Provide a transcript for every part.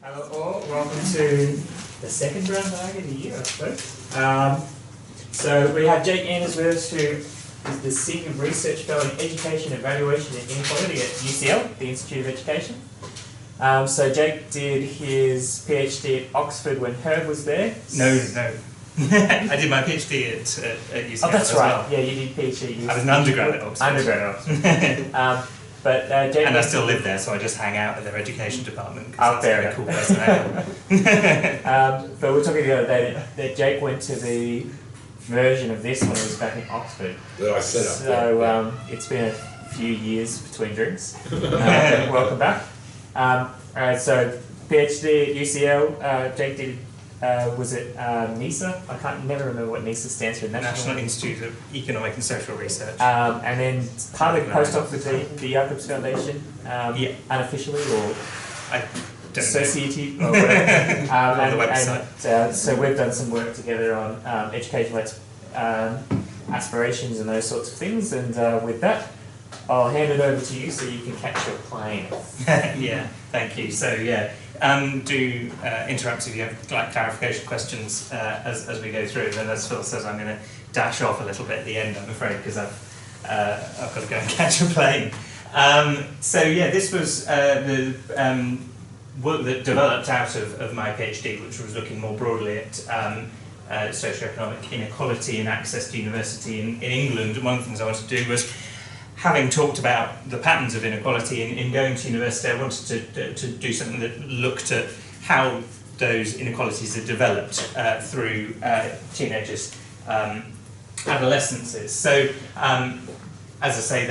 Hello all, welcome to the second round bag of the year, I suppose. So we have Jake Anders with us, who is the Senior Research Fellow in Education, Evaluation and Inequality at UCL, the Institute of Education. So Jake did his PhD at Oxford when Herb was there. No. I did my PhD at UCL. Oh, that's as right. well. Yeah, you did PhD. I was an undergrad at Oxford. Undergrad at Oxford. But Jake, and I still live there, so I just hang out at their education department because that's there, a very cool place to hang. But we were talking the other day that Jake went to the version of this when he was back in Oxford. That I set up. So it's been a few years between drinks. Welcome back. So PhD at UCL. Jake did. Was it NISA? I can't never remember what NISA stands for. National Institute of Economic and Social Research. And then part of the postdoc with the Jacobs Foundation, unofficially or I don't associated know. or whatever. On the website. So we've done some work together on educational aspirations and those sorts of things. And with that, I'll hand it over to you so you can catch your plane. Yeah, thank you. So do interrupt if you have clarification questions as we go through. And as Phil says, I'm going to dash off a little bit at the end, I'm afraid, because I've got to go and catch a plane. This was the work that developed out of my PhD, which was looking more broadly at socioeconomic inequality and access to university in England. And one of the things I wanted to do was, having talked about the patterns of inequality in going to university, I wanted to do something that looked at how those inequalities are developed through teenagers' adolescences. So, as I say,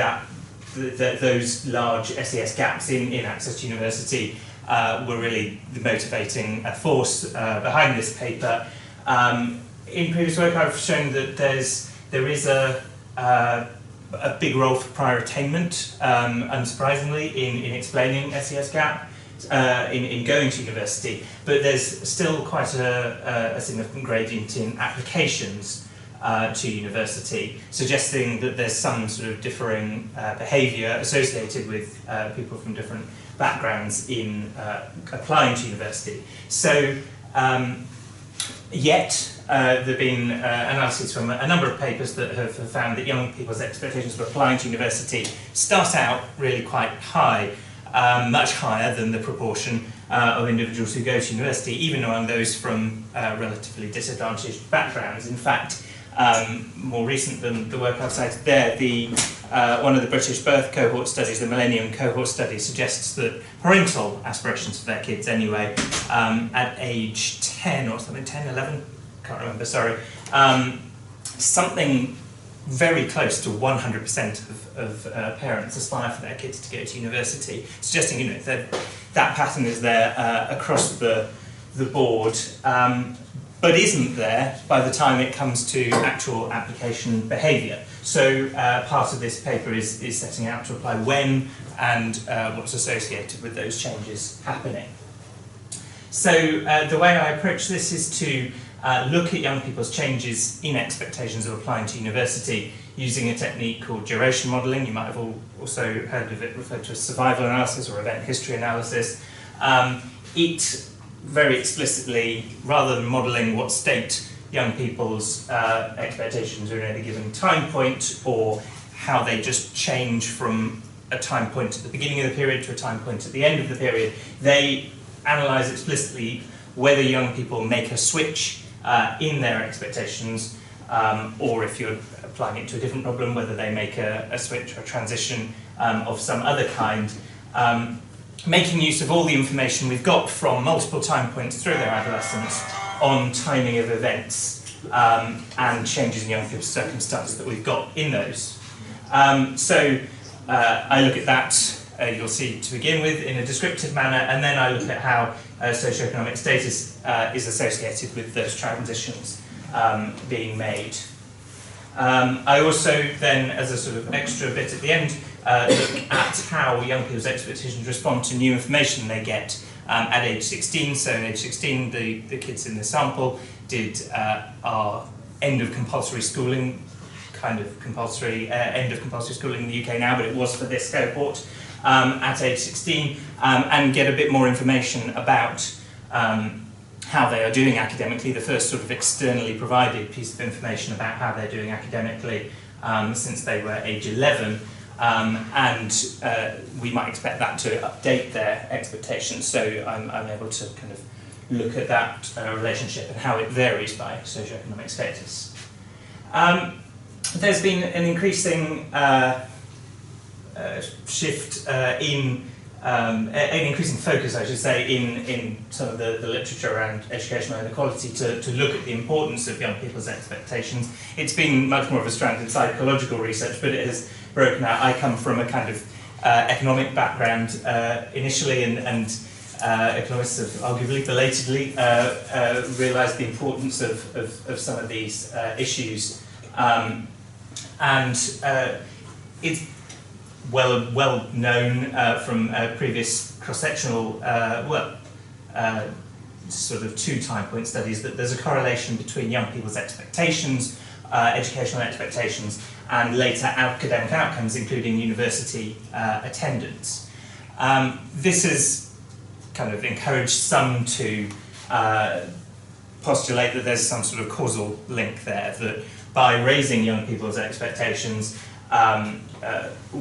those large SES gaps in access to university were really the motivating force behind this paper. In previous work, I've shown that there is a big role for prior attainment, unsurprisingly, in explaining SES gap, in going to university, but there's still quite a significant gradient in applications to university, suggesting that there's some sort of differing behaviour associated with people from different backgrounds in applying to university. So, there have been analyses from a number of papers that have found that young people's expectations for applying to university start out really quite high, much higher than the proportion of individuals who go to university, even among those from relatively disadvantaged backgrounds. In fact, more recent than the work I've cited there, one of the British birth cohort studies, the Millennium Cohort Study, suggests that parental aspirations for their kids anyway, at age 10 or something, 10, 11, can't remember, sorry, something very close to 100% of parents aspire for their kids to go to university, suggesting that pattern is there across the board, but isn't there by the time it comes to actual application behaviour. So part of this paper is setting out to apply when and what's associated with those changes happening. So the way I approach this is to look at young people's changes in expectations of applying to university using a technique called duration modelling. You might have also heard of it referred to as survival analysis or event history analysis. It very explicitly, rather than modelling what state young people's expectations are at a given time point, or how they just change from a time point at the beginning of the period to a time point at the end of the period, they analyse explicitly whether young people make a switch in their expectations, or if you're applying it to a different problem, whether they make a switch or a transition of some other kind, making use of all the information we've got from multiple time points through their adolescence on timing of events and changes in young people's circumstances that we've got in those. I look at that, you'll see to begin with, in a descriptive manner, and then I look at how socioeconomic status is associated with those transitions being made. I also then, as a sort of extra bit at the end, look at how young people's expectations respond to new information they get at age 16. So at age 16, the kids in the sample did our end of compulsory schooling, kind of compulsory, end of compulsory schooling in the UK now, but it was for this cohort at age 16, and get a bit more information about how they are doing academically, the first sort of externally provided piece of information about how they're doing academically since they were age 11, and we might expect that to update their expectations. So I'm able to kind of look at that relationship and how it varies by socioeconomic status. There's been an increasing shift an increasing focus, I should say, in some of the literature around educational inequality to look at the importance of young people's expectations. It's been much more of a strand in psychological research, but it has broken out. I come from a kind of economic background initially, and economists have arguably belatedly realised the importance of some of these issues. It's well known from previous cross-sectional sort of 2 time point studies that there's a correlation between young people's expectations, educational expectations, and later academic outcomes, including university attendance. This has kind of encouraged some to postulate that there's some sort of causal link there, that by raising young people's expectations,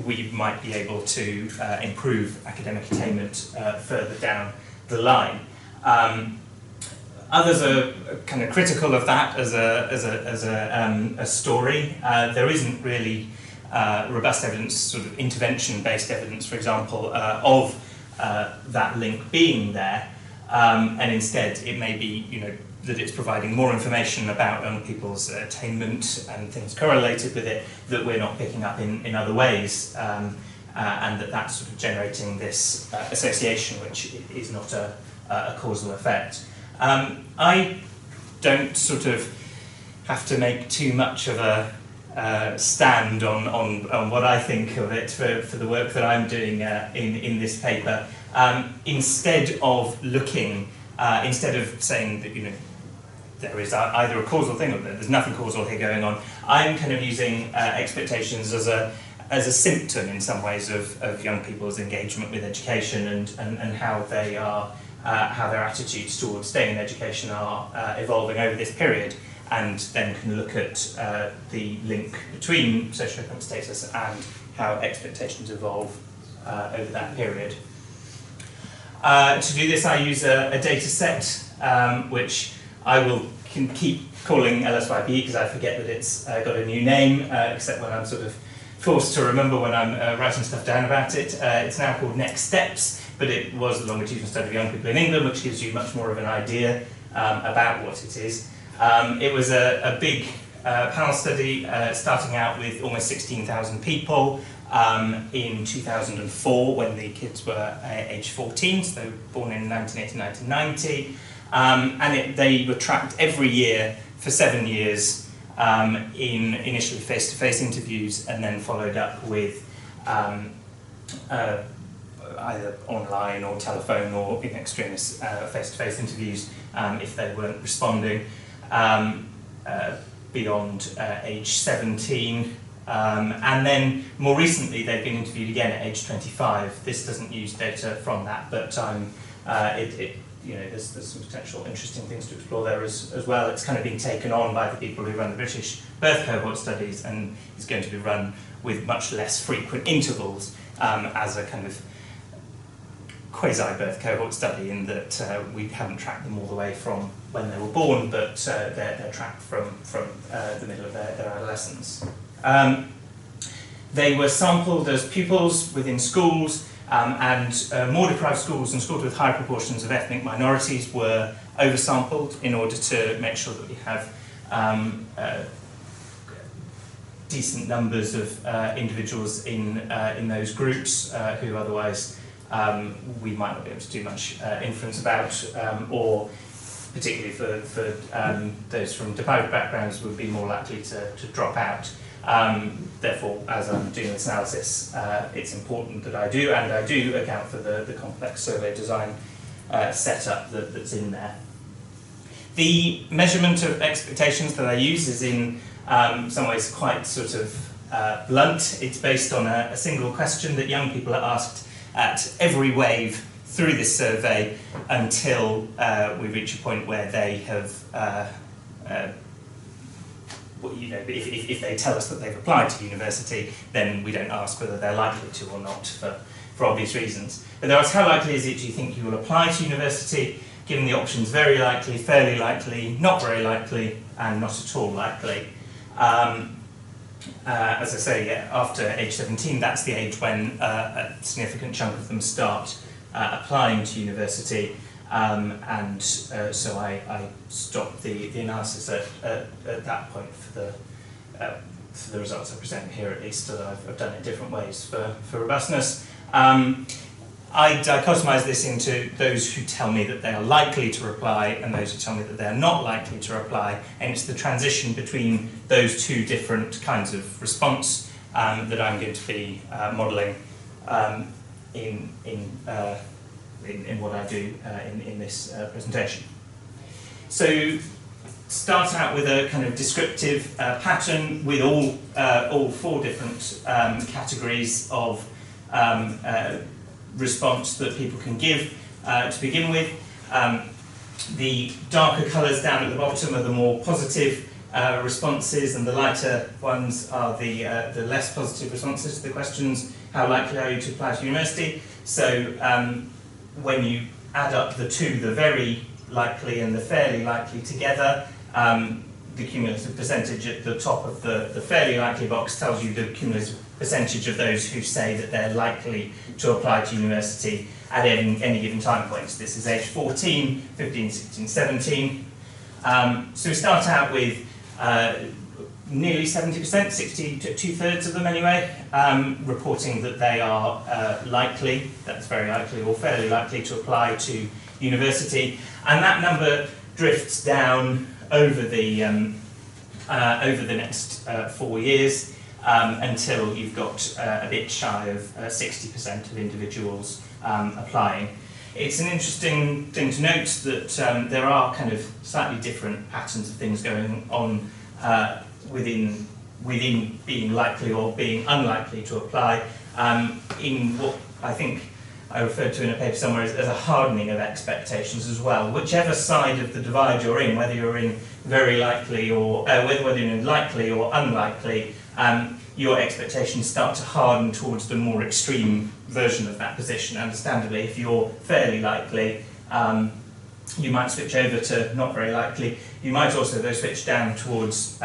we might be able to improve academic attainment further down the line. Others are kind of critical of that as a story. There isn't really robust evidence, sort of intervention-based evidence, for example, of that link being there, and instead it may be, that it's providing more information about young people's attainment and things correlated with it that we're not picking up in other ways, and that's sort of generating this association, which is not a causal effect. I don't sort of have to make too much of a stand on what I think of it for the work that I'm doing in this paper. Instead of looking, instead of saying that there is either a causal thing or there's nothing causal here going on, I'm kind of using expectations as a symptom in some ways of young people's engagement with education and how they are how their attitudes towards staying in education are evolving over this period, and then can look at the link between socioeconomic status and how expectations evolve over that period. To do this, I use a data set which I can keep calling LSYP because I forget that it's got a new name, except when I'm sort of forced to remember when I'm writing stuff down about it. It's now called Next Steps, but it was the longitudinal study of young people in England, which gives you much more of an idea about what it is. It was a big panel study starting out with almost 16,000 people in 2004 when the kids were age 14, so born in 1980, 1990. They were tracked every year for 7 years in initially face-to-face interviews and then followed up with either online or telephone or in extremis face-to-face interviews if they weren't responding beyond age 17. And then more recently they've been interviewed again at age 25. This doesn't use data from that, but there's some potential interesting things to explore there as well. It's kind of being taken on by the people who run the British birth cohort studies and is going to be run with much less frequent intervals as a kind of quasi-birth cohort study, in that we haven't tracked them all the way from when they were born, but they're tracked from the middle of their adolescence. They were sampled as pupils within schools, and more deprived schools and schools with high proportions of ethnic minorities were oversampled in order to make sure that we have decent numbers of individuals in those groups who otherwise we might not be able to do much influence about, or particularly for those from deprived backgrounds would be more likely to drop out. Therefore, as I'm doing this analysis, it's important that I do account for the complex survey design setup that's in there. The measurement of expectations that I use is in some ways quite sort of blunt. It's based on a single question that young people are asked at every wave through this survey until we reach a point where they have, if they tell us that they've applied to university, then we don't ask whether they're likely to or not for obvious reasons. But they ask, how likely is it do you think you will apply to university? Given the options very likely, fairly likely, not very likely, and not at all likely. As I say, after age 17, that's the age when a significant chunk of them start applying to university, so I stopped the analysis at that point for the results I present here, at least. I've done it different ways for robustness. I dichotomise this into those who tell me that they are likely to reply and those who tell me that they are not likely to reply, and it's the transition between those two different kinds of response that I'm going to be modelling in what I do in this presentation. So, start out with a kind of descriptive pattern with all four different categories of response that people can give to begin with. The darker colours down at the bottom are the more positive responses, and the lighter ones are the less positive responses to the questions. How likely are you to apply to university? So when you add up the two, the very likely and the fairly likely together, the cumulative percentage at the top of the fairly likely box tells you the cumulative percentage of those who say that they're likely to apply to university at any given time point. So this is age 14, 15, 16, 17. So we start out with nearly 70%, 60 to 2/3 of them anyway, reporting that they are likely, that's very likely or fairly likely to apply to university, and that number drifts down over the next 4 years until you've got a bit shy of 60% of individuals applying. It's an interesting thing to note that there are kind of slightly different patterns of things going on within being likely or being unlikely to apply, in what I think I referred to in a paper somewhere as a hardening of expectations as well. Whichever side of the divide you're in, whether you're in very likely or whether you're in likely or unlikely, your expectations start to harden towards the more extreme version of that position. Understandably, if you're fairly likely, you might switch over to not very likely. You might also, though, switch down towards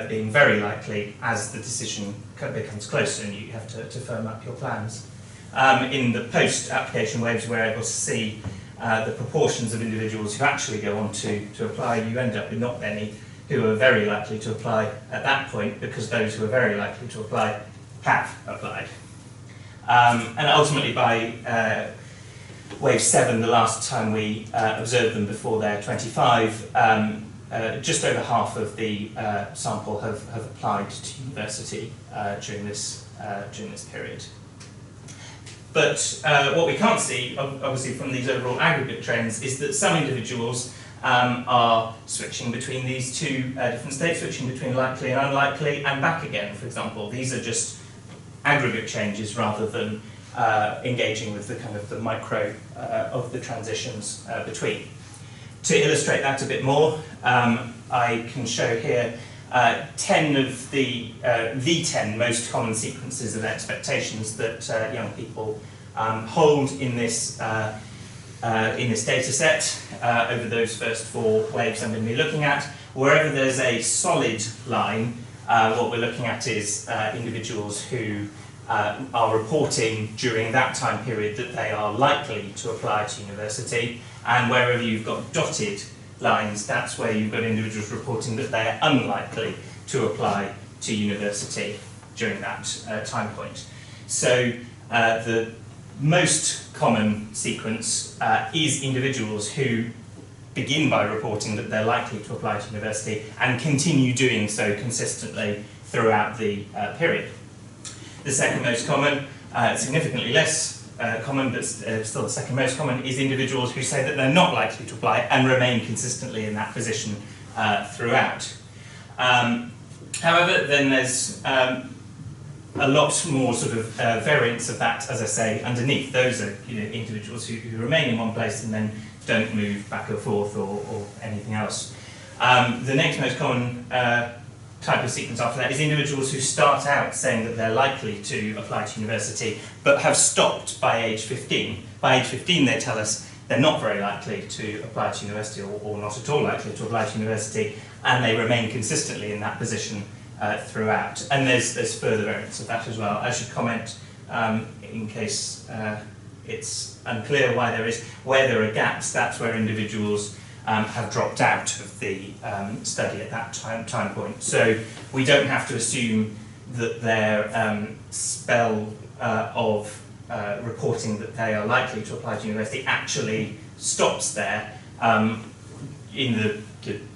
being very likely as the decision becomes closer and you have to firm up your plans. In the post-application waves, we're able to see the proportions of individuals who actually go on to apply. You end up with not many who are very likely to apply at that point, because those who are very likely to apply have applied. And ultimately by wave 7, the last time we observed them before they're 25, just over half of the sample have applied to university during this period. But what we can't see, obviously, from these overall aggregate trends is that some individuals are switching between these two different states, switching between likely and unlikely, and back again, for example. These are just aggregate changes rather than engaging with the kind of the micro of the transitions between. To illustrate that a bit more, I can show here 10 of the 10 most common sequences of expectations that young people hold in this data set over those first 4 waves I'm going to be looking at. Wherever there's a solid line, what we're looking at is individuals who are reporting during that time period that they are likely to apply to university, and wherever you've got dotted lines, that's where you've got individuals reporting that they are unlikely to apply to university during that time point. So the most common sequence is individuals who begin by reporting that they're likely to apply to university and continue doing so consistently throughout the period. The second most common, significantly less common, but still the second most common, is individuals who say that they're not likely to apply and remain consistently in that position throughout. However, then there's a lot more sort of variance of that, as I say, underneath. Those are individuals who remain in one place and then don't move back or forth or anything else. The next most common type of sequence after that is individuals who start out saying that they're likely to apply to university but have stopped by age 15. By age 15 they tell us they're not very likely to apply to university or not at all likely to apply to university, and they remain consistently in that position throughout. And there's further variants of that as well. I should comment in case it's unclear where there are gaps, that's where individuals have dropped out of the study at that time point. So we don't have to assume that their spell of reporting that they are likely to apply to university actually stops there. In the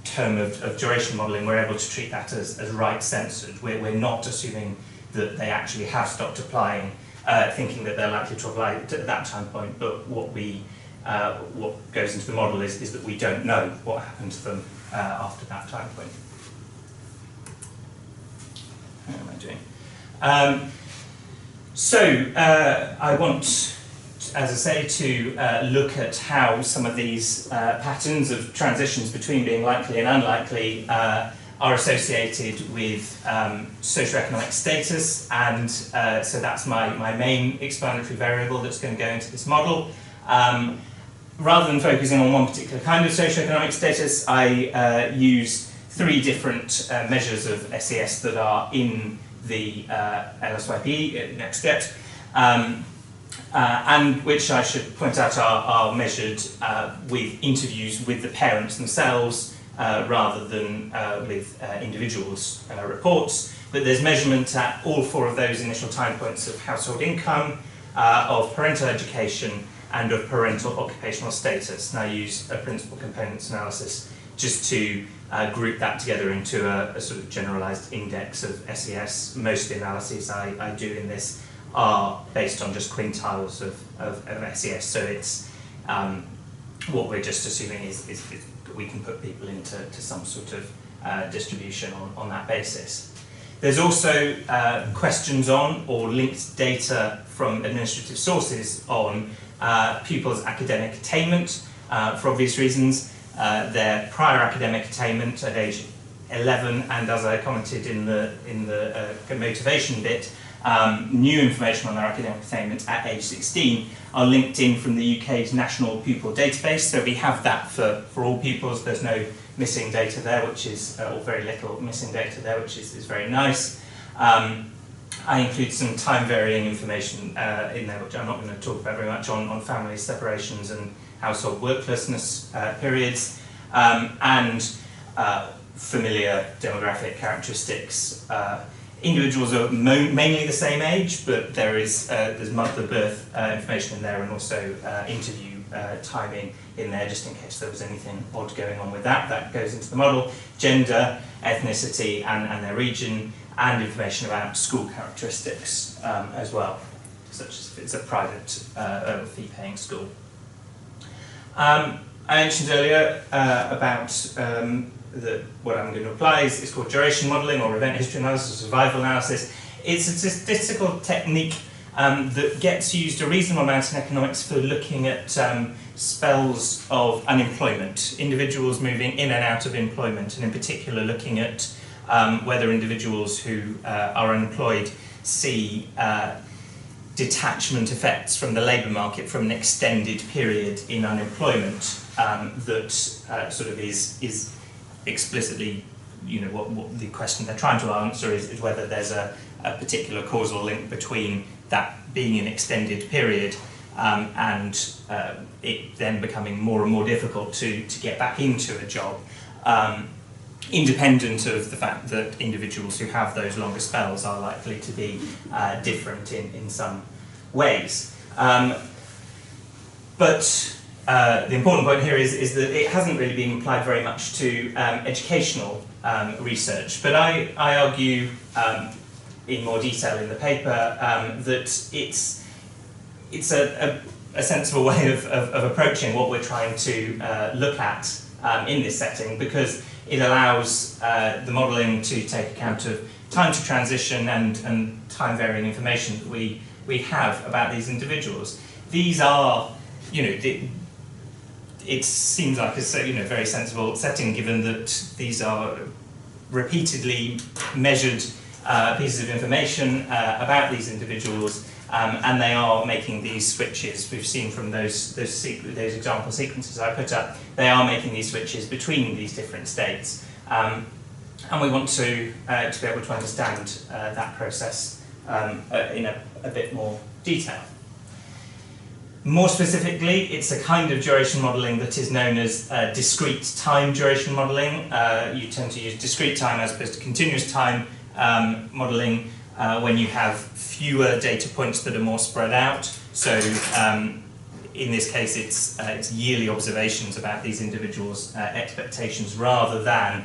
term of duration modelling, we're able to treat that as right-censored. We're not assuming that they actually have stopped applying, thinking that they're likely to apply at that time point, but what goes into the model is that we don't know what happened to them after that time point. How am I doing? I want, as I say, to look at how some of these patterns of transitions between being likely and unlikely are associated with socioeconomic status, and so that's my main explanatory variable that's going to go into this model. Rather than focusing on one particular kind of socioeconomic status, I use three different measures of SES that are in the LSYP, next step, and which I should point out are measured with interviews with the parents themselves rather than with individuals' reports. But there's measurement at all four of those initial time points of household income, of parental education, and of parental occupational status. And I use a principal components analysis just to group that together into a sort of generalized index of SES. Most of the analyses I do in this are based on just quintiles of SES, so it's what we're just assuming is that we can put people into some sort of distribution on that basis. There's also questions on or linked data from administrative sources on pupils' academic attainment, for obvious reasons. Their prior academic attainment at age 11, and as I commented in the motivation bit, new information on their academic attainment at age 16 are linked in from the UK's National Pupil Database. So we have that for all pupils. There's no missing data there, which is, or very little missing data there, which is very nice. I include some time-varying information in there, which I'm not going to talk about very much, on family separations and household worklessness periods, and familiar demographic characteristics. Individuals are mainly the same age, but there's month of birth information in there, and also interview timing in there, just in case there was anything odd going on with that. That goes into the model. Gender, ethnicity, and their region, and information about school characteristics as well, such as if it's a private fee-paying school. I mentioned earlier about what I'm going to apply is called duration modelling or event history analysis, survival analysis. It's a statistical technique that gets used a reasonable amount in economics for looking at spells of unemployment, individuals moving in and out of employment, and in particular looking at whether individuals who are unemployed see detachment effects from the labour market from an extended period in unemployment that sort of is explicitly, what the question they're trying to answer is whether there's a particular causal link between that being an extended period and it then becoming more and more difficult to get back into a job, independent of the fact that individuals who have those longer spells are likely to be different in some ways. But the important point here is that it hasn't really been applied very much to educational research, but I argue in more detail in the paper that it's a sensible way of approaching what we're trying to look at in this setting, because it allows the modelling to take account of time to transition and time varying information that we have about these individuals. These are, you know, it seems like a, you know, very sensible setting, given that these are repeatedly measured pieces of information about these individuals, and they are making these switches. We've seen from those example sequences I put up, they are making these switches between these different states, and we want to be able to understand that process in a bit more detail. More specifically, it's a kind of duration modelling that is known as discrete time duration modelling. You tend to use discrete time as opposed to continuous time modelling when you have fewer data points that are more spread out. So in this case, it's yearly observations about these individuals' expectations, rather than,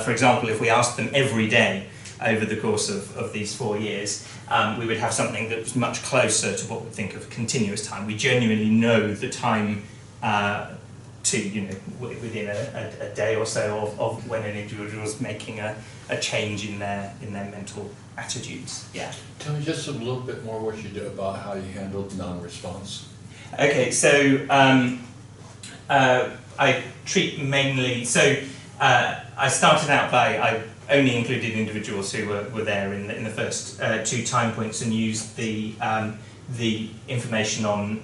for example, if we asked them every day over the course of these 4 years, we would have something that was much closer to what we think of continuous time. We genuinely know the time to, you know, within a day or so of when an individual is making a change in their mental attitudes. Yeah. Tell me just a little bit more what you do about how you handled non-response. Okay, so I treat mainly, so I started out by, I only included individuals who were there in the first 2 time points, and used the information on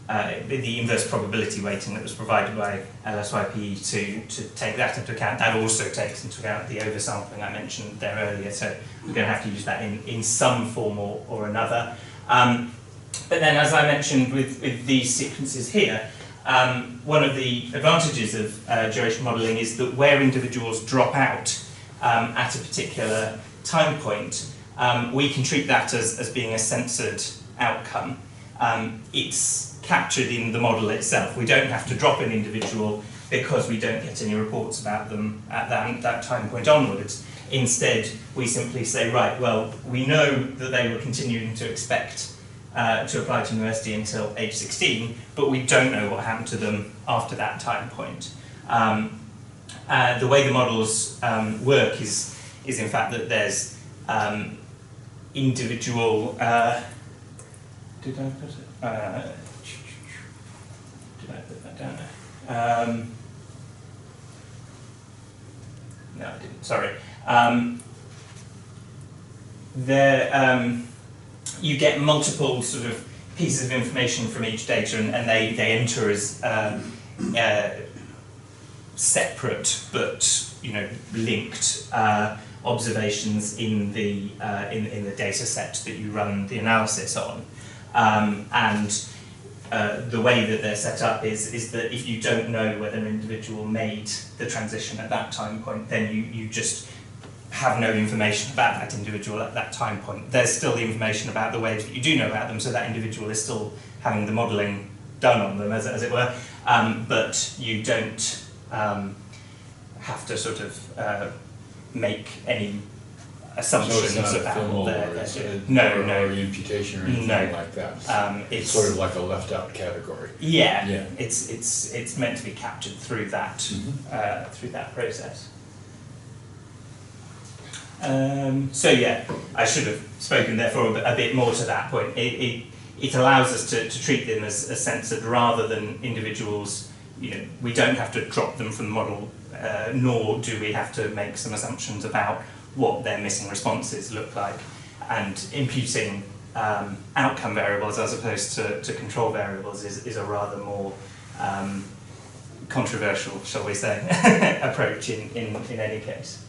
the inverse probability weighting that was provided by LSYPE to take that into account. That also takes into account the oversampling I mentioned there earlier, so we're going to have to use that in some form or another. But then, as I mentioned with these sequences here, one of the advantages of duration modelling is that where individuals drop out at a particular time point, we can treat that as being a censored outcome. It's captured in the model itself. We don't have to drop an individual because we don't get any reports about them at that time point onwards. Instead, we simply say, right, well, we know that they were continuing to expect to apply to university until age 16, but we don't know what happened to them after that time point. The way the models work is in fact that there's individual. Did I put it? Did I put that down there? No, I didn't. Sorry. You get multiple sort of pieces of information from each data, and they enter as separate but, you know, linked observations in the data set that you run the analysis on. The way that they're set up is that if you don't know whether an individual made the transition at that time point, then you just have no information about that individual at that time point. There's still the information about the ways that you do know about them, so that individual is still having the modelling done on them, as it were, but you don't have to sort of make any assumptions about what they're doing. No, or imputation or anything like that. It's sort of like a left-out category. Yeah, yeah. It's meant to be captured through that through that process. So yeah, I should have spoken therefore a bit more to that point. It allows us to treat them as censored rather than individuals. You know, we don't have to drop them from the model, nor do we have to make some assumptions about what their missing responses look like, and imputing outcome variables as opposed to control variables is a rather more controversial, shall we say, approach in any case.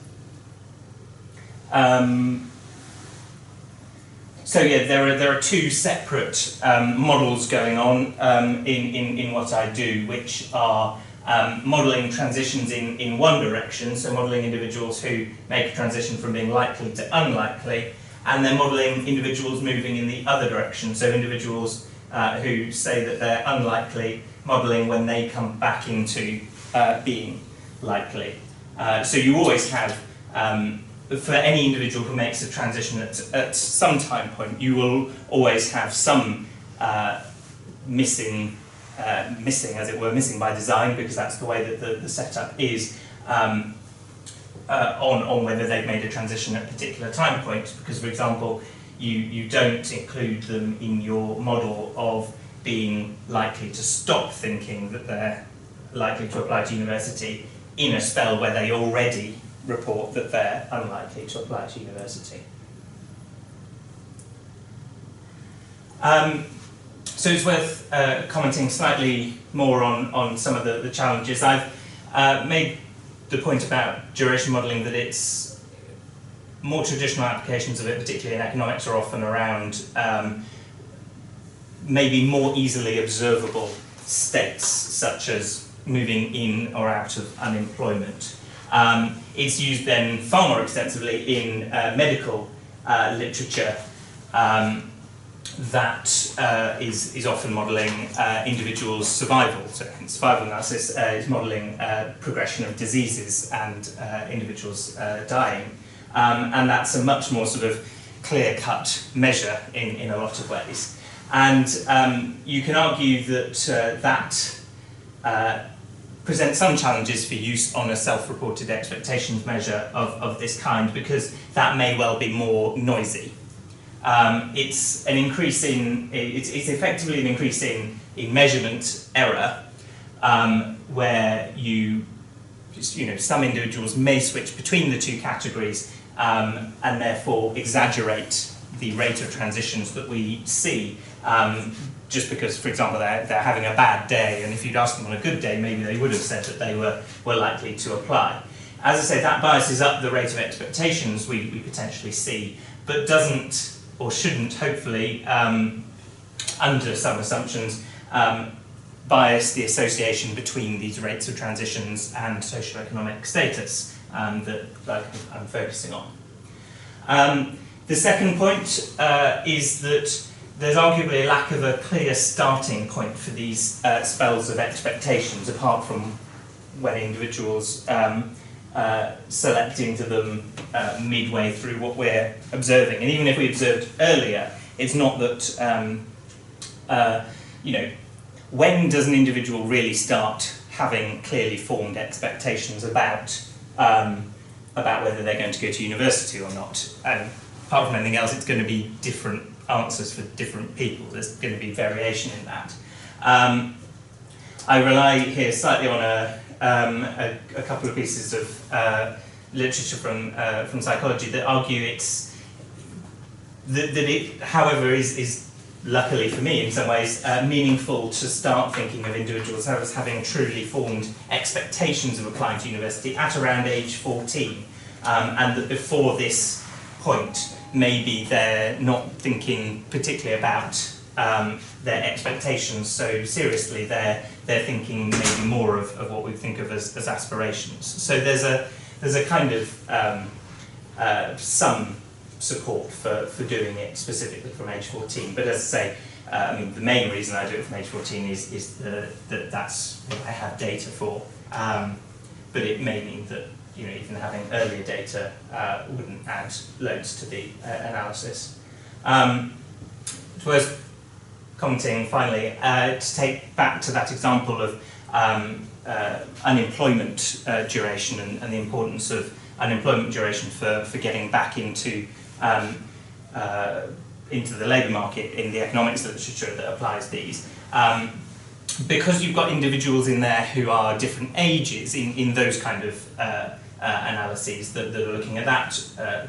So yeah, there are 2 separate models going on in what I do, which are modelling transitions in one direction, so modelling individuals who make a transition from being likely to unlikely, and then modelling individuals moving in the other direction, so individuals who say that they're unlikely, modelling when they come back into being likely. So you always have, for any individual who makes a transition at some time point, you will always have some missing, as it were, missing by design, because that's the way that the setup is. on whether they've made a transition at a particular time point, because, for example, you don't include them in your model of being likely to stop thinking that they're likely to apply to university in a spell where they already report that they're unlikely to apply to university. So it's worth commenting slightly more on some of the challenges. I've made the point about duration modelling that it's more traditional applications of it, particularly in economics, are often around maybe more easily observable states, such as moving in or out of unemployment. It's used then far more extensively in medical literature that is often modelling individuals' survival. So survival analysis is modelling progression of diseases and individuals dying. And that's a much more sort of clear-cut measure in a lot of ways. And you can argue that that presents some challenges for use on a self-reported expectations measure of this kind, because that may well be more noisy. It's an increase in, it's effectively an increase in measurement error, where some individuals may switch between the two categories and therefore exaggerate the rate of transitions that we see, just because, for example, they're having a bad day, and if you'd asked them on a good day, maybe they would have said that they were likely to apply. As I say, that biases up the rate of expectations we potentially see, but doesn't, or shouldn't, hopefully, under some assumptions, bias the association between these rates of transitions and socioeconomic status that I'm focusing on. The second point is that there's arguably a lack of a clear starting point for these spells of expectations, apart from when individuals select into them midway through what we're observing. And even if we observed earlier, it's not that, when does an individual really start having clearly formed expectations about whether they're going to go to university or not? And apart from anything else, it's going to be different answers for different people. There's going to be variation in that. I rely here slightly on a couple of pieces of literature from psychology that argue that it, however, is luckily for me in some ways meaningful to start thinking of individuals as having truly formed expectations of applying to university at around age 14, and that before this point maybe they're not thinking particularly about their expectations so seriously. They're thinking maybe more of what we think of as aspirations. So there's a kind of some support for doing it specifically from age 14. But as I say, the main reason I do it from age 14 is that that's what I have data for. But it may mean that even having earlier data wouldn't add loads to the analysis. It's worth commenting finally to take back to that example of unemployment duration and the importance of unemployment duration for getting back into the labour market in the economics literature that applies these. Because you've got individuals in there who are different ages in those kind of analyses that are looking at that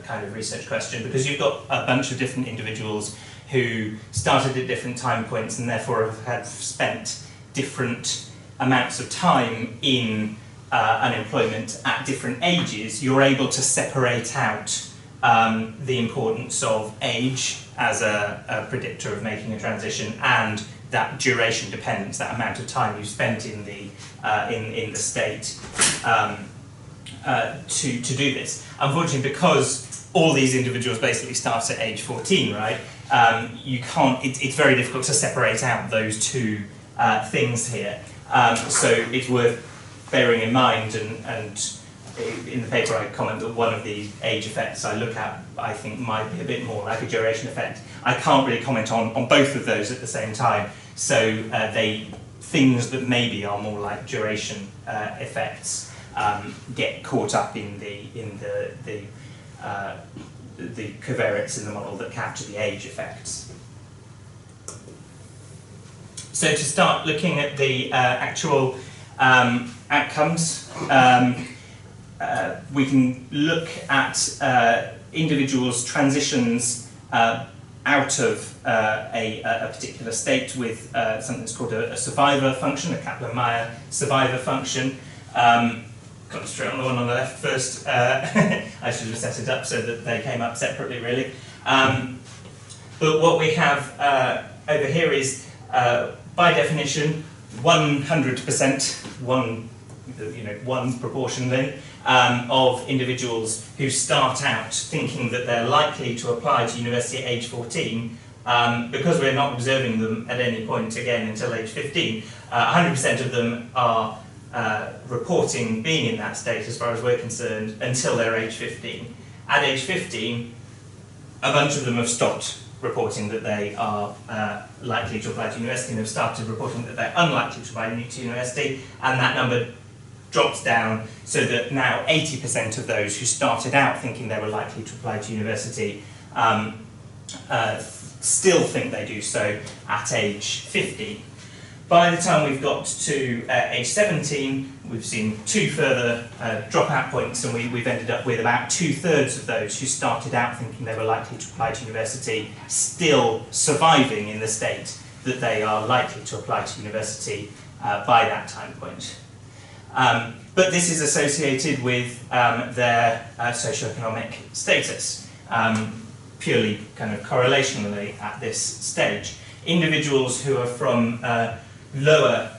kind of research question, because you've got a bunch of different individuals who started at different time points and therefore have spent different amounts of time in unemployment at different ages, you're able to separate out the importance of age as a predictor of making a transition, and that duration dependence, that amount of time you spent in the state to do this. Unfortunately, because all these individuals basically start at age 14, right? You can't. It's very difficult to separate out those two things here. So it's worth bearing in mind, and in the paper I comment that one of the age effects I look at I think might be a bit more like a duration effect. I can't really comment on both of those at the same time, so things that maybe are more like duration effects get caught up in the covariates in the model that capture the age effects. So to start looking at the actual outcomes, we can look at individuals' transitions out of a particular state with something that's called a survivor function, a Kaplan-Meier survivor function. Concentrate on the one on the left first. I should have set it up so that they came up separately, really. But what we have over here is, by definition, 100%, one proportionally, of individuals who start out thinking that they're likely to apply to university at age 14, because we're not observing them at any point again until age 15, 100% of them are reporting being in that state as far as we're concerned until they're age 15. At age 15, a bunch of them have stopped reporting that they are likely to apply to university and have started reporting that they're unlikely to apply to university, and that number drops down so that now 80% of those who started out thinking they were likely to apply to university still think they do so at age 15. By the time we've got to age 17, we've seen 2 further dropout points, and we've ended up with about 2/3 of those who started out thinking they were likely to apply to university still surviving in the state that they are likely to apply to university by that time point. But this is associated with their socioeconomic status, purely kind of correlationally at this stage. Individuals who are from lower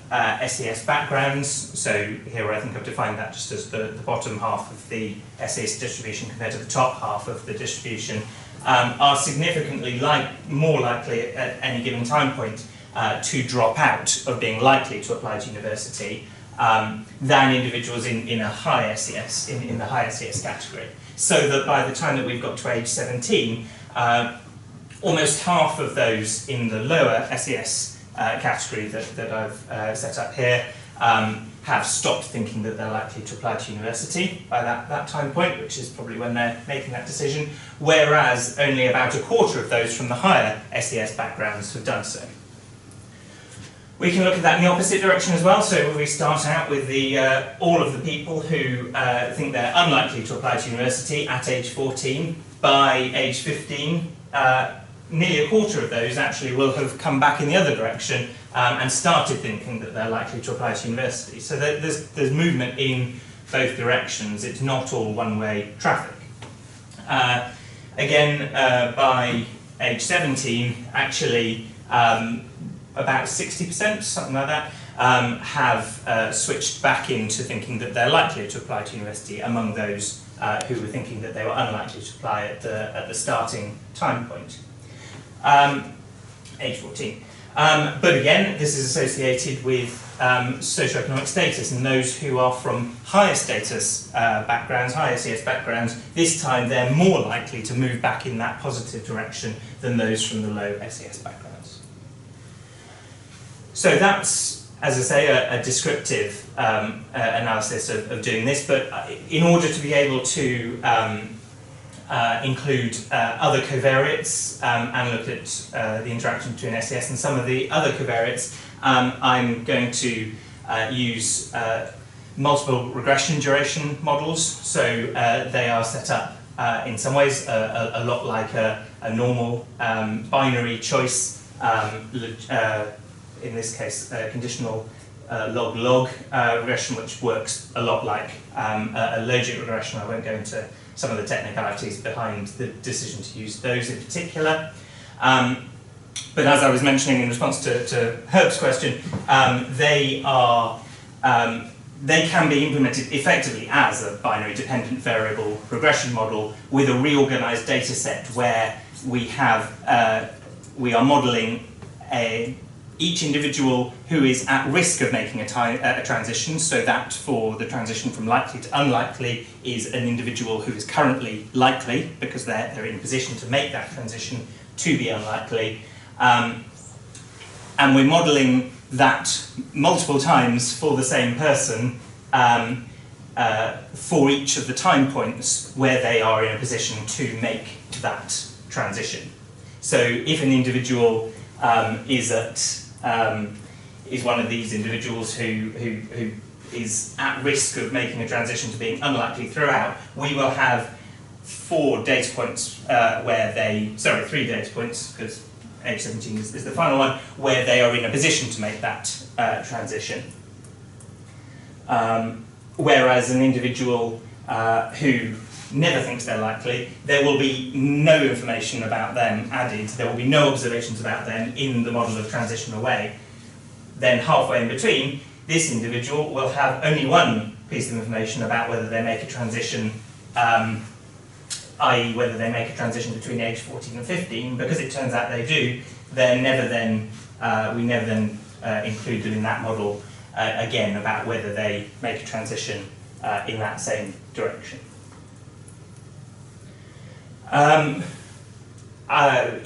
SES backgrounds, so here I think I've defined that just as the bottom half of the SES distribution compared to the top half of the distribution, are significantly more likely at any given time point to drop out of being likely to apply to university than individuals in a high SES, in the high SES category. So that by the time that we've got to age 17, almost half of those in the lower SES category that I've set up here have stopped thinking that they're likely to apply to university by that time point, which is probably when they're making that decision, whereas only about 1/4 of those from the higher SES backgrounds have done so. We can look at that in the opposite direction as well. So we start out with all of the people who think they're unlikely to apply to university at age 14. By age 15, nearly 1/4 of those actually will have come back in the other direction and started thinking that they're likely to apply to university. So there's movement in both directions. It's not all one-way traffic. Again, by age 17, actually, about 60%, something like that, have switched back into thinking that they're likely to apply to university among those who were thinking that they were unlikely to apply at the starting time point, age 14. But again, this is associated with socioeconomic status, and those who are from higher status backgrounds, higher SES backgrounds, this time they're more likely to move back in that positive direction than those from the low SES backgrounds. So that's, as I say, a descriptive analysis of doing this, but in order to be able to include other covariates and look at the interaction between SES and some of the other covariates, I'm going to use multiple regression duration models. So they are set up in some ways a lot like a normal binary choice, in this case conditional log-log regression, which works a lot like a logic regression. I won't go into some of the technicalities behind the decision to use those in particular. But as I was mentioning in response to Herb's question, they can be implemented effectively as a binary dependent variable regression model with a reorganized data set where we are modeling each individual who is at risk of making a transition, so that for the transition from likely to unlikely is an individual who is currently likely because they're in a position to make that transition to be unlikely. And we're modelling that multiple times for the same person for each of the time points where they are in a position to make that transition. So if an individual is one of these individuals who is at risk of making a transition to being unlikely throughout, we will have 3 data points, because age 17 is the final one, where they are in a position to make that transition. Whereas an individual who never thinks they're likely, there will be no information about them added, there will be no observations about them in the model of transition away. Then halfway in between, this individual will have only one piece of information about whether they make a transition, i.e. whether they make a transition between age 14 and 15, because it turns out they do, we never then include them in that model again about whether they make a transition in that same direction.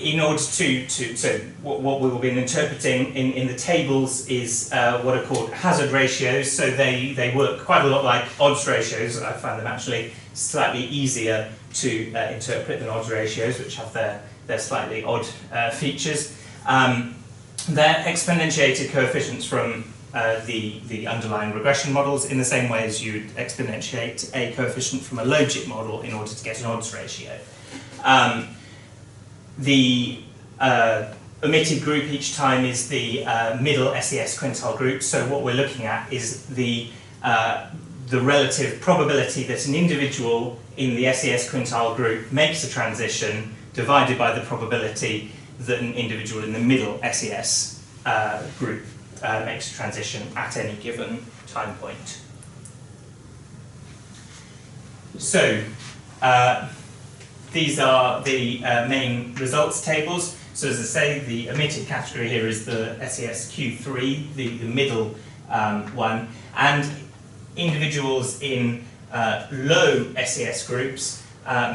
In order so what we will be interpreting in the tables is what are called hazard ratios. So they work quite a lot like odds ratios. I find them actually slightly easier to interpret than odds ratios, which have their slightly odd features. They're exponentiated coefficients from the underlying regression models in the same way as you would exponentiate a coefficient from a logit model in order to get an odds ratio. The omitted group each time is the middle SES quintile group. So what we're looking at is the relative probability that an individual in the SES quintile group makes a transition divided by the probability that an individual in the middle SES group makes a transition at any given time point. So these are the main results tables. So as I say, the omitted category here is the SES Q3, the middle one, and individuals in low SES groups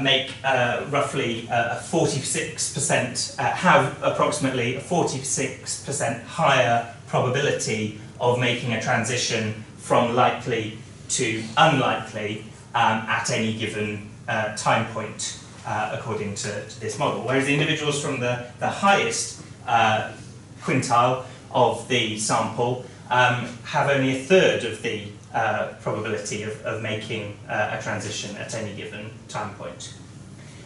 make roughly a 46%, have approximately a 46% higher probability of making a transition from likely to unlikely at any given time point, according to this model. Whereas the individuals from the highest quintile of the sample have only a third of the probability of making a transition at any given time point.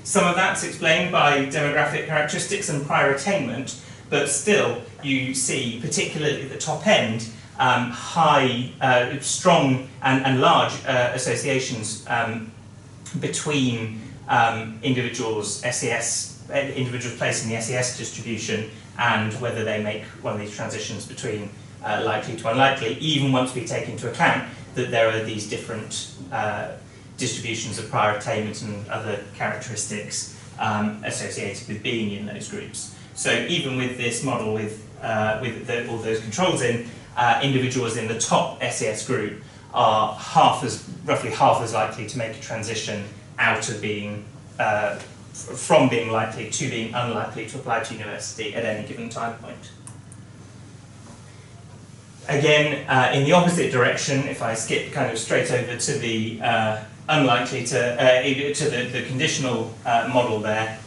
Some of that's explained by demographic characteristics and prior attainment, but still you see, particularly at the top end, high, strong and large associations between individuals placed in the SES distribution and whether they make one of these transitions between likely to unlikely, even once we take into account that there are these different distributions of prior attainment and other characteristics associated with being in those groups. So even with this model with all those controls in, individuals in the top SES group are roughly half as likely to make a transition out of being from being likely to being unlikely to apply to university at any given time point. Again, in the opposite direction, if I skip kind of straight over to the unlikely to the conditional model there,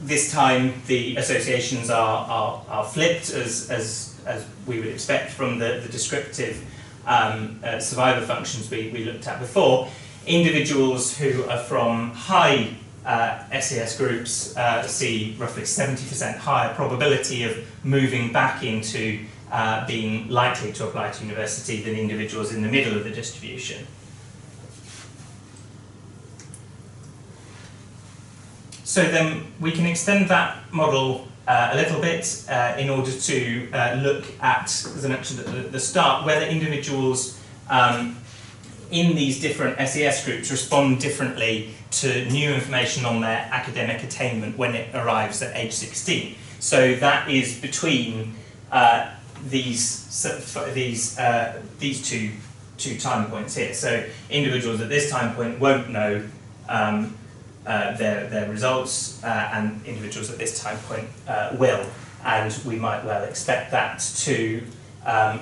this time the associations are flipped as we would expect from the descriptive survivor functions we looked at before. Individuals who are from high SES groups see roughly 70% higher probability of moving back into being likely to apply to university than individuals in the middle of the distribution. So then we can extend that model a little bit in order to look at, as I mentioned at the start, whether individuals in these different SES groups respond differently to new information on their academic attainment when it arrives at age 16. So that is between these two time points here. So individuals at this time point won't know their results, and individuals at this time point will. And we might well expect that to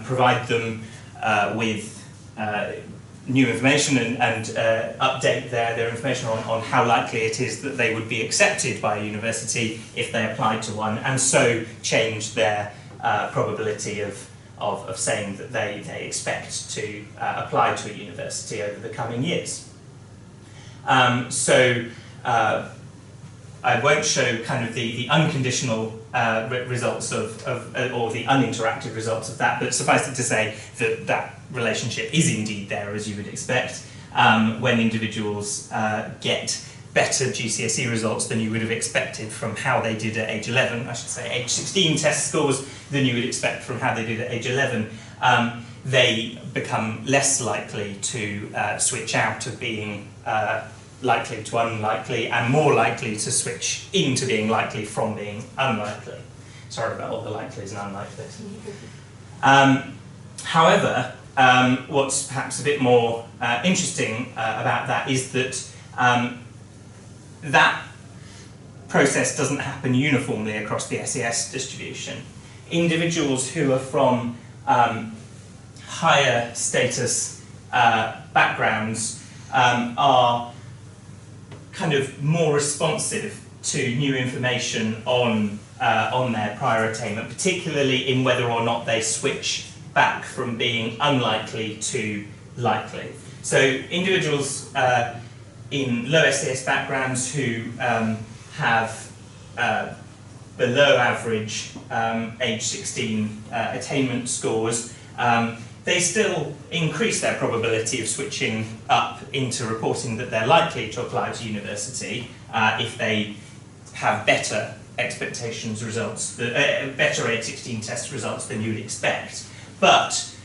provide them with new information and update their information on how likely it is that they would be accepted by a university if they applied to one, and so change their probability of saying that they expect to apply to a university over the coming years. I won't show kind of the unconditional results or the uninteractive results of that, but suffice it to say that that relationship is indeed there, as you would expect, when individuals get better GCSE results than you would have expected from how they did at age 11, I should say age 16 test scores than you would expect from how they did at age 11, they become less likely to switch out of being likely to unlikely, and more likely to switch into being likely from being unlikely. Sorry about all the likelies and unlikelies. However, what's perhaps a bit more interesting about that is that that process doesn't happen uniformly across the SES distribution. Individuals who are from higher status backgrounds are kind of more responsive to new information on their prior attainment, particularly in whether or not they switch back from being unlikely to likely. So individuals in low SES backgrounds who have below average age 16 attainment scores, they still increase their probability of switching up into reporting that they're likely to apply to university if they have better expectations results, better age 16 test results than you'd expect. But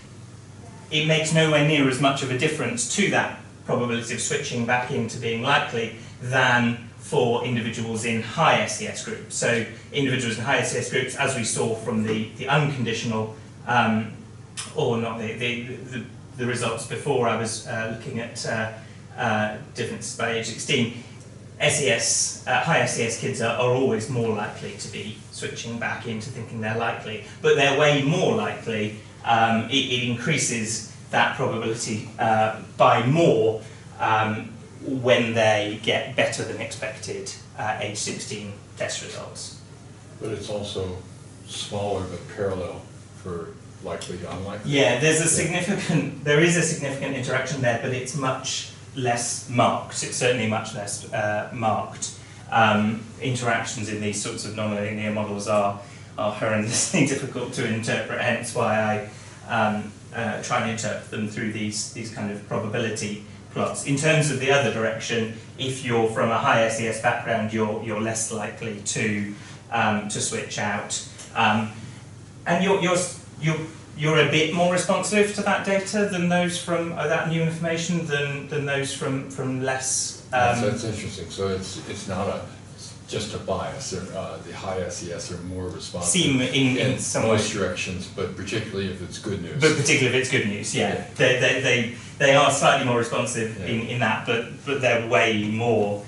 it makes nowhere near as much of a difference to that probability of switching back into being likely than for individuals in high SES groups. So individuals in high SES groups, as we saw from the unconditional or not the results before, I was looking at differences by age 16. High SES kids are always more likely to be switching back into thinking they're likely, but they're way more likely. It increases that probability by more when they get better than expected age 16 test results. But it's also smaller but parallel for likely to unlikely. Yeah, there is a significant interaction there, but it's much less marked. It's certainly much less marked. Interactions in these sorts of nonlinear models are horrendously difficult to interpret, hence why I try and interpret them through these kind of probability plots. In terms of the other direction, if you're from a high SES background, you're less likely to switch out, and you're a bit more responsive to that data than those from that new information than those from less. So it's interesting. So it's not just a bias. The high SES are more responsive. Seem in some most directions, but particularly if it's good news. But particularly if it's good news, yeah. They are slightly more responsive in that, but they're way more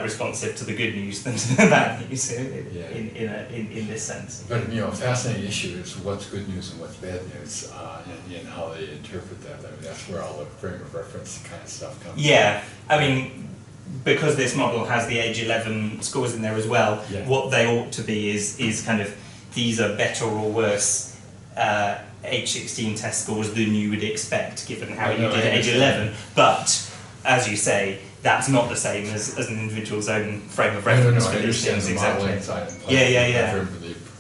responsive to the good news than to the bad news in this sense. But a fascinating issue is what's good news and what's bad news, and how they interpret that. I mean, that's where all the frame of reference kind of stuff comes. Yeah, I mean, because this model has the age 11 scores in there as well, what they ought to be is kind of, these are better or worse age 16 test scores than you would expect given how you did at age 11. But, as you say, that's not the same as an individual's own frame of reference for these things. Exactly.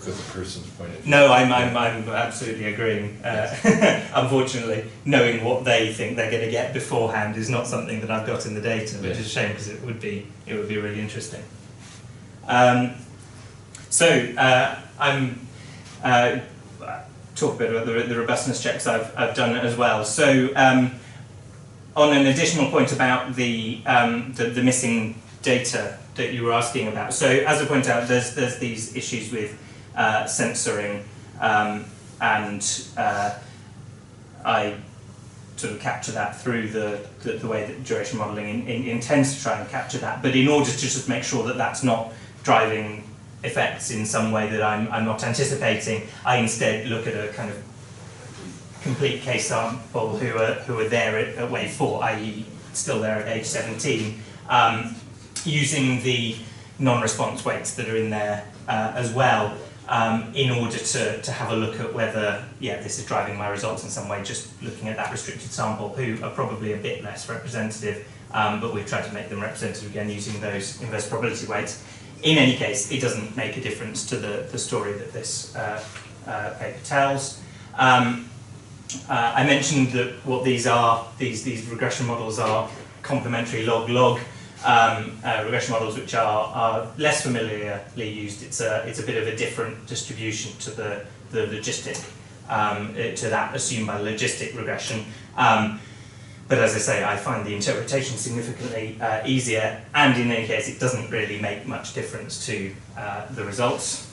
Because the person's point of view. No, I'm absolutely agreeing. Unfortunately, knowing what they think they're going to get beforehand is not something that I've got in the data, which is a shame because it would be really interesting. I'm talk a bit about the robustness checks I've done as well. So on an additional point about the missing data that you were asking about. So as I point out, there's these issues with censoring, and I sort of capture that through the way that duration modelling intends to try and capture that. But in order to just make sure that that's not driving effects in some way that I'm not anticipating, I instead look at a kind of complete case sample who are there at wave 4, i.e. still there at age 17, using the non-response weights that are in there as well, in order to have a look at whether, this is driving my results in some way, just looking at that restricted sample, who are probably a bit less representative, but we've tried to make them representative again using those inverse probability weights. In any case, it doesn't make a difference to the story that this paper tells. I mentioned that what these are, these regression models are complementary log-log regression models, which are less familiarly used. It's a bit of a different distribution to the logistic, to that assumed by logistic regression. But as I say, I find the interpretation significantly easier, and in any case, it doesn't really make much difference to the results.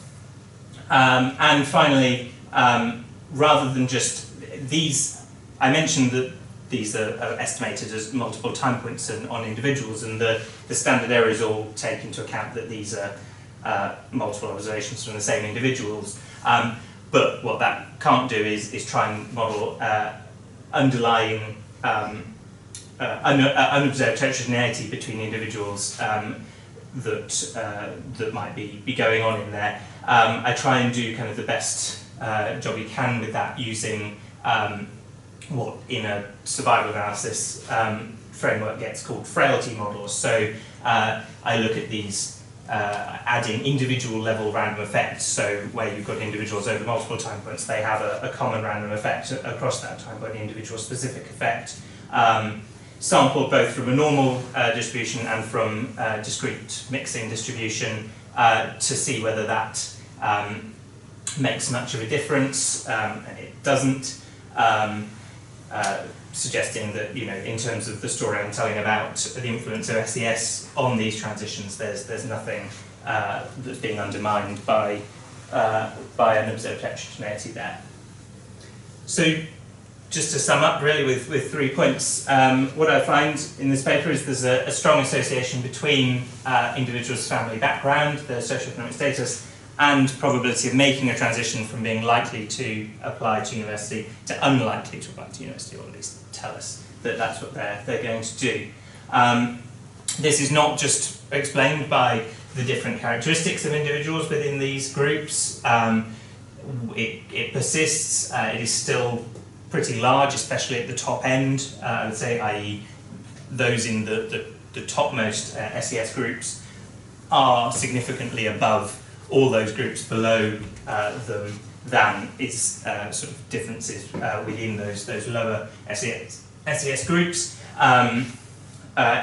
And finally, rather than just these, I mentioned that these are estimated as multiple time points on individuals, and the standard errors all take into account that these are multiple observations from the same individuals. But what that can't do is try and model underlying unobserved heterogeneity between individuals that might be going on in there. I try and do kind of the best job you can with that using what in a survival analysis framework gets called frailty models. So I look at these adding individual level random effects, so where you've got individuals over multiple time points, they have a common random effect across that time point, individual specific effect, sampled both from a normal distribution and from discrete mixing distribution to see whether that makes much of a difference, and it doesn't, suggesting that, in terms of the story I'm telling about the influence of SES on these transitions, there's nothing that's being undermined by unobserved heterogeneity there. So just to sum up really with 3 points, what I find in this paper is there's a strong association between individuals' family background, their socioeconomic status, and probability of making a transition from being likely to apply to university to unlikely to apply to university, or at least tell us that that's what they're going to do. This is not just explained by the different characteristics of individuals within these groups. It persists. It is still pretty large, especially at the top end, I would say, i.e. those in the topmost SES groups are significantly above all those groups below them than its sort of differences within those lower SES groups,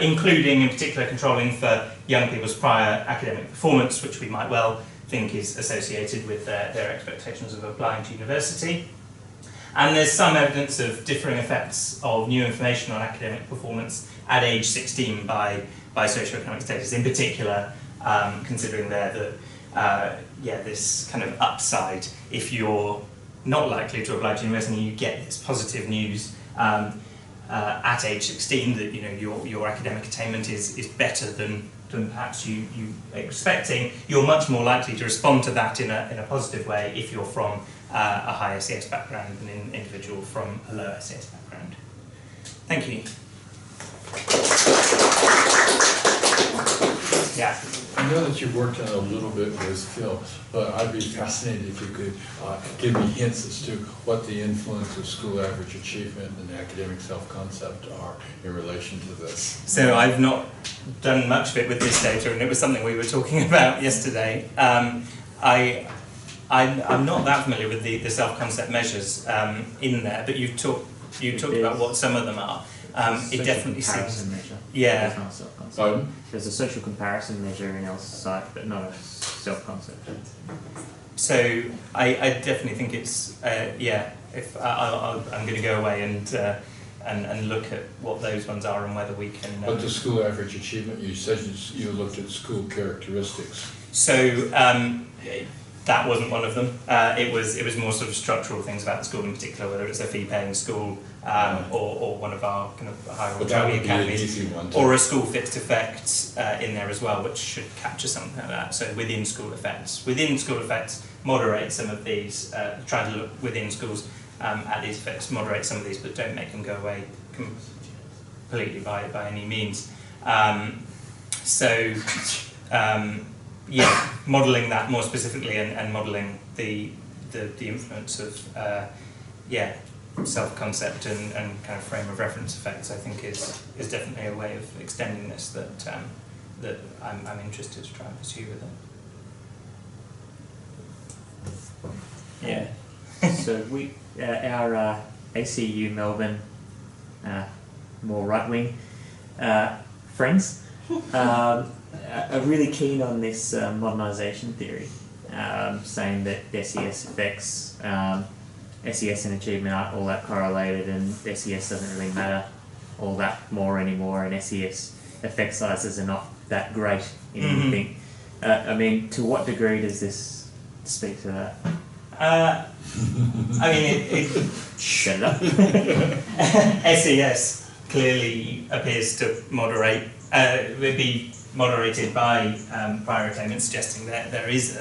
including in particular controlling for young people's prior academic performance, which we might well think is associated with their expectations of applying to university. And there's some evidence of differing effects of new information on academic performance at age 16 by socioeconomic status, in particular, considering there that this kind of upside, if you're not likely to apply to university, you get this positive news at age 16 that your academic attainment is better than perhaps you expecting. You're much more likely to respond to that in a positive way if you're from a high SES background than an individual from a low SES background. Thank you. Yeah. I know that you've worked on it a little bit with Phil, but I'd be fascinated if you could give me hints as to what the influence of school average achievement and academic self-concept are in relation to this. So I've not done much of it with this data, and it was something we were talking about yesterday. I'm not that familiar with the self-concept measures in there, but you talked about what some of them are. It definitely seems. Measure. Yeah. There's not self-concept. Pardon? There's a social comparison measure in ELSA, but not a self-concept. So I definitely think it's If I'm going to go away and look at what those ones are and whether we can. But the school average achievement, you said you looked at school characteristics. So that wasn't one of them. It was more sort of structural things about the school in particular, whether it's a fee-paying school or one of our kind of higher autonomy academies, or a school fixed effect in there as well, which should capture something like that. So within school effects, moderate some of these, trying to look within schools at these effects, moderate some of these, but don't make them go away completely by any means. Yeah, modelling that more specifically and modelling the influence of self-concept and kind of frame of reference effects, I think is definitely a way of extending this that I'm interested to try and pursue with it. Yeah. So we, our ACU Melbourne, more right-wing friends, are really keen on this modernisation theory, saying that SES affects SES and achievement aren't all that correlated, and SES doesn't really matter all that more anymore, and SES effect sizes are not that great in anything. I mean, to what degree does this speak to that? I mean, Shut it up. SES clearly appears to be moderated by prior attainment, suggesting that there is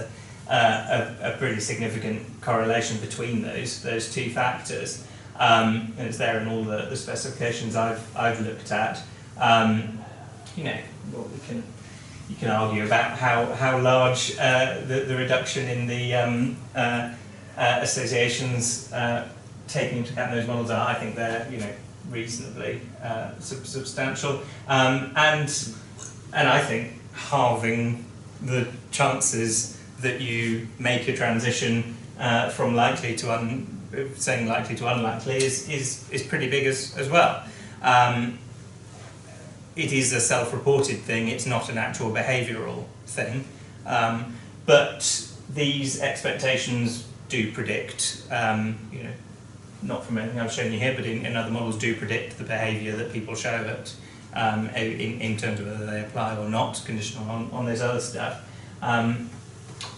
a pretty significant correlation between those two factors. And it's there in all the specifications I've looked at. You know, well, you can argue about how large the reduction in the associations taking into account those models are. I think they're reasonably substantial, and I think halving the chances that you make a transition from likely to saying likely to unlikely is pretty big as well. It is a self-reported thing, it's not an actual behavioural thing, but these expectations do predict, not from anything I've shown you here, but in other models do predict the behaviour that people show it, in terms of whether they apply or not, conditional on this other stuff.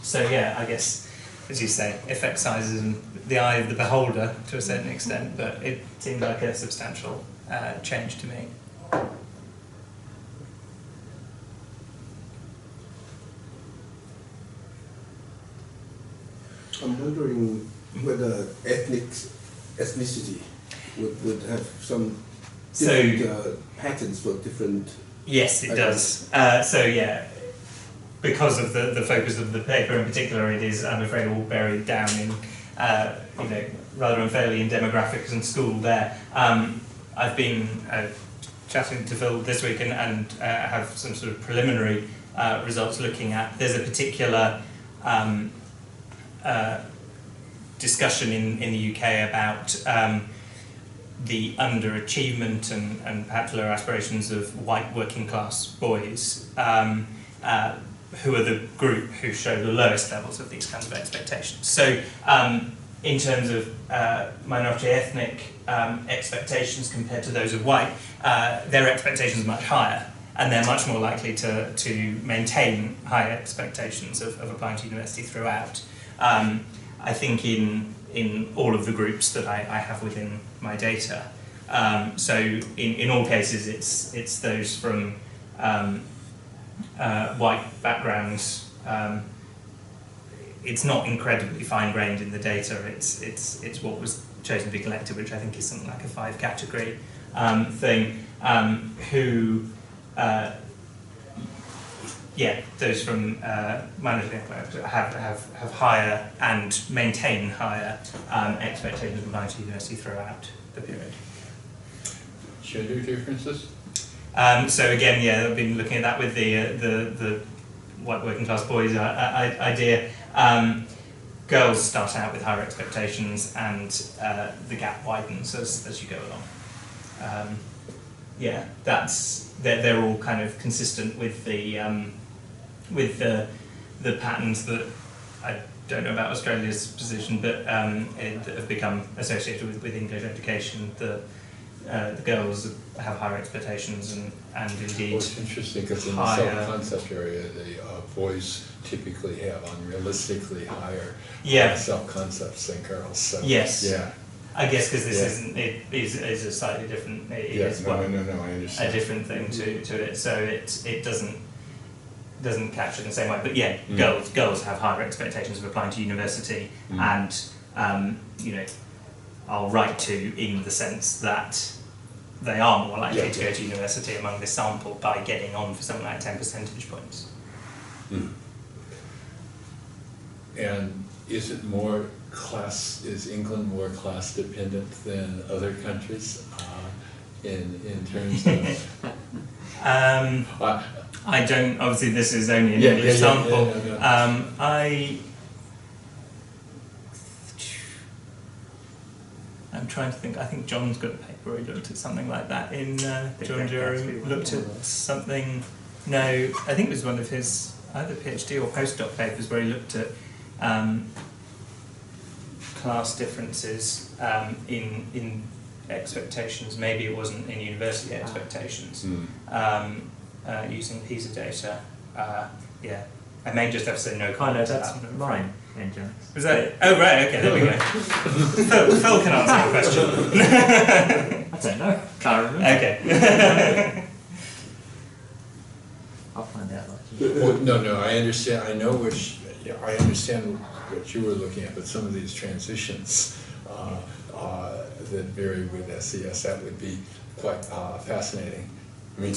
So yeah, I guess, as you say, effect sizes in the eye of the beholder to a certain extent, but it seemed like a substantial change to me. I'm wondering whether ethnicity would have some different patterns for different... Yes, it does. So yeah, because of the focus of the paper in particular, it is, I'm afraid, all buried down in, rather unfairly in demographics and school there. I've been chatting to Phil this week and have some sort of preliminary results looking at, there's a particular discussion in the UK about the underachievement and perhaps lower aspirations of white working class boys, who are the group who show the lowest levels of these kinds of expectations. So in terms of minority ethnic expectations compared to those of white, their expectations are much higher, and they're much more likely to maintain higher expectations of applying to university throughout. I think in all of the groups that I have within my data. So in all cases it's those from white backgrounds. It's not incredibly fine-grained in the data, it's what was chosen to be collected, which I think is something like a 5-category thing, who those from minority have higher and maintain higher expectations of applying to university throughout the period. Gender differences? So again, I've been looking at that with the white working class boys idea. Girls start out with higher expectations, and the gap widens as you go along. They're all kind of consistent with the patterns that I don't know about Australia's position, but that have become associated with English education. The girls have higher expectations and indeed. Well, it's interesting because in the self-concept area, the boys typically have unrealistically higher self-concepts than girls. So, yes. Yeah. I guess because this is a slightly different. I understand. A different thing to it, so it doesn't capture in the same way. But girls have higher expectations of applying to university, and I'll write to in the sense that they are more likely Yeah. to go to university among this sample by getting on for something like 10 percentage points. And is it more is England more class dependent than other countries in terms of? I don't, obviously this is only an Yeah, English sample. yeah. I'm trying to think, I think John's got a paper where he looked at something like that in John that's Durham, looked at something, no, I think it was one of his either PhD or postdoc papers where he looked at class differences in expectations, maybe it wasn't in university expectations, using PISA data. Yeah, I may just have to say no Oh no, comment to that's that. I'm mine, afraid. and John's. Was that? Oh right, okay, there we go. Phil can answer your question. I don't know. Can't remember. Okay. I'll find out later. Well, no, I understand. I know I understand what you were looking at, but some of these transitions that vary with SES, that would be quite fascinating. I mean,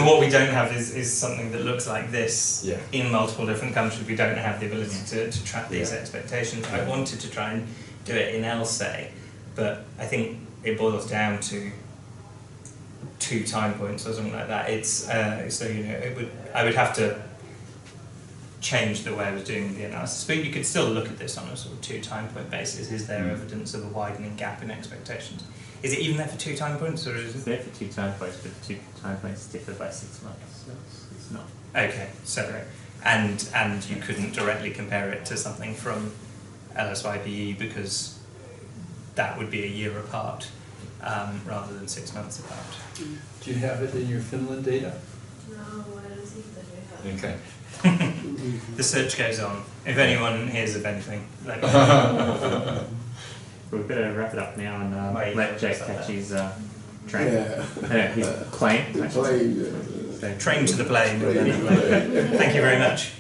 what we don't have is something that looks like this Yeah. in multiple different countries. We don't have the ability to track these Yeah. expectations. I wanted to try and do it in LSAE, but I think it boils down to 2 time points or something like that. It's I would have to change the way I was doing the analysis, but you could still look at this on a sort of 2 time point basis. Is there evidence of a widening gap in expectations? Is it even there for 2 time points, or is It's it? there for 2 time points, but the 2 time points differ by 6 months, so it's not. Okay, so and you couldn't directly compare it to something from LSYBE because that would be a year apart rather than 6 months apart. Do you have it in your Finland data? No, I don't think that we have. Okay. The search goes on. If anyone hears of anything, let me know. We've got to wrap it up now and Wait, let Jake just like catch that. his train. Yeah. His plane. Plane. Train to the plane. Plane. Thank you very much.